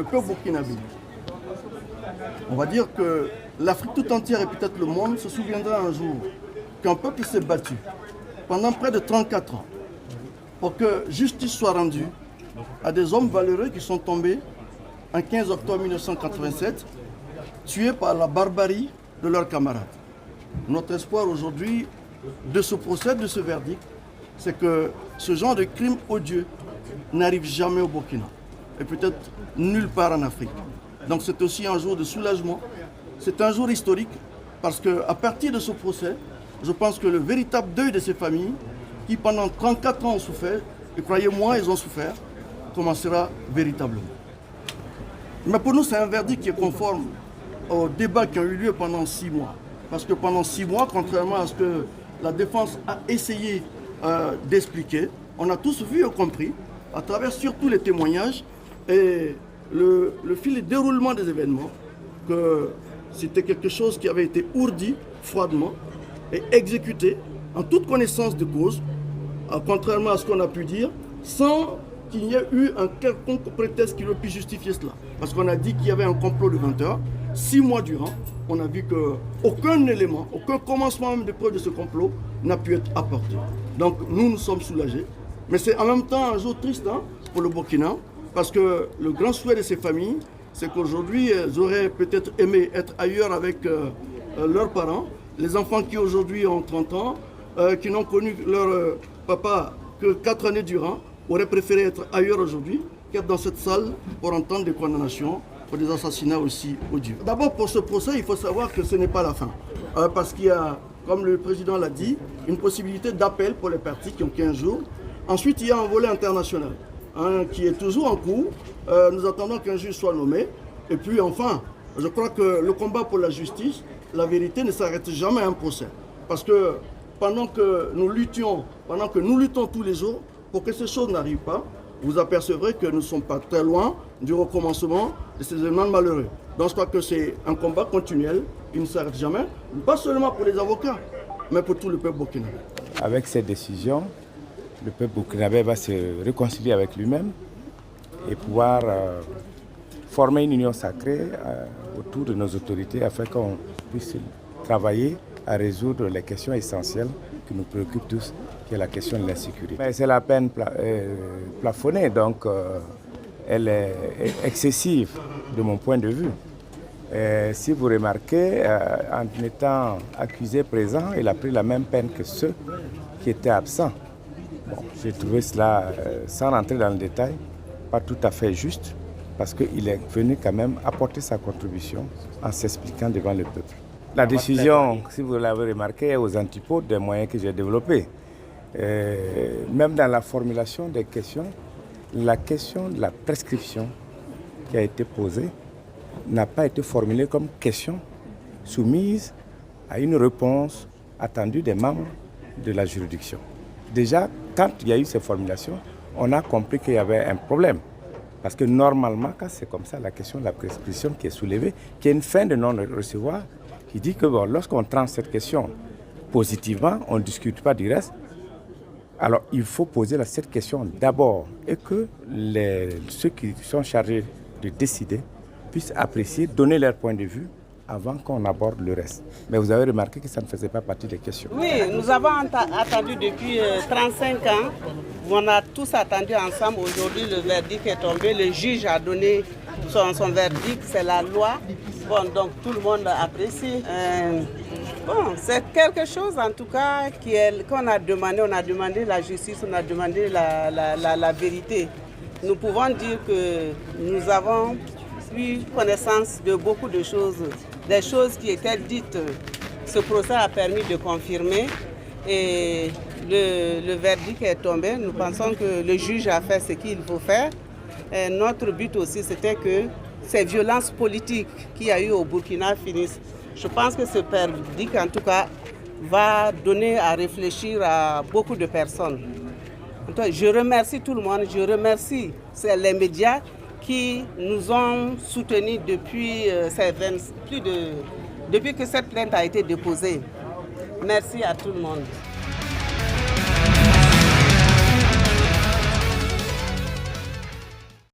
le peuple burkinabé. On va dire que l'Afrique tout entière et peut-être le monde se souviendra un jour qu'un peuple s'est battu pendant près de 34 ans pour que justice soit rendue à des hommes valeureux qui sont tombés en 15 octobre 1987, tués par la barbarie de leurs camarades. Notre espoir aujourd'hui de ce procès, de ce verdict, c'est que ce genre de crime odieux n'arrive jamais au Burkina et peut-être nulle part en Afrique. Donc c'est aussi un jour de soulagement, c'est un jour historique parce qu'à partir de ce procès, je pense que le véritable deuil de ces familles qui pendant 34 ans ont souffert, et croyez-moi, ils ont souffert, commencera véritablement. Mais pour nous, c'est un verdict qui est conforme aux débats qui ont eu lieu pendant 6 mois. Parce que pendant 6 mois, contrairement à ce que la défense a essayé d'expliquer, on a tous vu et compris, à travers surtout les témoignages et le fil de déroulement des événements, que c'était quelque chose qui avait été ourdi froidement et exécuté en toute connaissance de cause, contrairement à ce qu'on a pu dire, sans qu'il n'y ait eu un quelconque prétexte qui aurait pu justifier cela. Parce qu'on a dit qu'il y avait un complot de 20 heures. 6 mois durant, on a vu qu'aucun élément, aucun commencement même de preuve de ce complot n'a pu être apporté. Donc nous sommes soulagés. Mais c'est en même temps un jour triste pour le Burkina, parce que le grand souhait de ces familles, c'est qu'aujourd'hui, elles auraient peut-être aimé être ailleurs avec leurs parents. Les enfants qui aujourd'hui ont 30 ans, qui n'ont connu leur papa que 4 années durant, auraient préféré être ailleurs aujourd'hui qu'être dans cette salle pour entendre des condamnations pour des assassinats aussi odieux. D'abord, pour ce procès, il faut savoir que ce n'est pas la fin. Parce qu'il y a, comme le président l'a dit, une possibilité d'appel pour les parties qui ont 15 jours. Ensuite, il y a un volet international qui est toujours en cours. Nous attendons qu'un juge soit nommé. Et puis enfin, je crois que le combat pour la justice, la vérité ne s'arrête jamais à un procès. Parce que pendant que nous luttons tous les jours pour que ces choses n'arrivent pas, vous apercevrez que nous ne sommes pas très loin du recommencement de ces événements malheureux. Donc je crois que c'est un combat continuel qui ne s'arrête jamais, pas seulement pour les avocats, mais pour tout le peuple burkinabé. Avec cette décision, le peuple burkinabé va se réconcilier avec lui-même et pouvoir former une union sacrée autour de nos autorités afin qu'on puisse travailler à résoudre les questions essentielles qui nous préoccupent tous, qui est la question de l'insécurité. C'est la peine plafonnée, donc elle est excessive de mon point de vue. Si vous remarquez, en étant accusé présent, il a pris la même peine que ceux qui étaient absents. Bon, j'ai trouvé cela, sans rentrer dans le détail, pas tout à fait juste, parce qu'il est venu quand même apporter sa contribution en s'expliquant devant le peuple. La décision, si vous l'avez remarqué, est aux antipodes des moyens que j'ai développés. Même dans la formulation des questions, la question de la prescription qui a été posée n'a pas été formulée comme question soumise à une réponse attendue des membres de la juridiction. Déjà, quand il y a eu ces formulations, on a compris qu'il y avait un problème. Parce que normalement, quand c'est comme ça, la question de la prescription qui est soulevée, qui est une fin de non-recevoir, qui dit que bon, lorsqu'on tranche cette question positivement, on ne discute pas du reste. Alors il faut poser cette question d'abord et que ceux qui sont chargés de décider puissent apprécier, donner leur point de vue avant qu'on aborde le reste. Mais vous avez remarqué que ça ne faisait pas partie des questions. Oui, nous avons attendu depuis 35 ans. On a tous attendu ensemble. Aujourd'hui, le verdict est tombé. Le juge a donné son verdict. C'est la loi. Bon, donc tout le monde apprécie. Bon, c'est quelque chose en tout cas qu'on a demandé. On a demandé la justice, on a demandé la vérité. Nous pouvons dire que nous avons eu connaissance de beaucoup de choses, des choses qui étaient dites. Ce procès a permis de confirmer et le verdict est tombé. Nous pensons que le juge a fait ce qu'il faut faire. Et notre but aussi, c'était que ces violences politiques qu'il y a eu au Burkina finissent. Je pense que ce verdict, en tout cas, va donner à réfléchir à beaucoup de personnes. Je remercie tout le monde, je remercie les médias qui nous ont soutenus depuis que cette plainte a été déposée. Merci à tout le monde.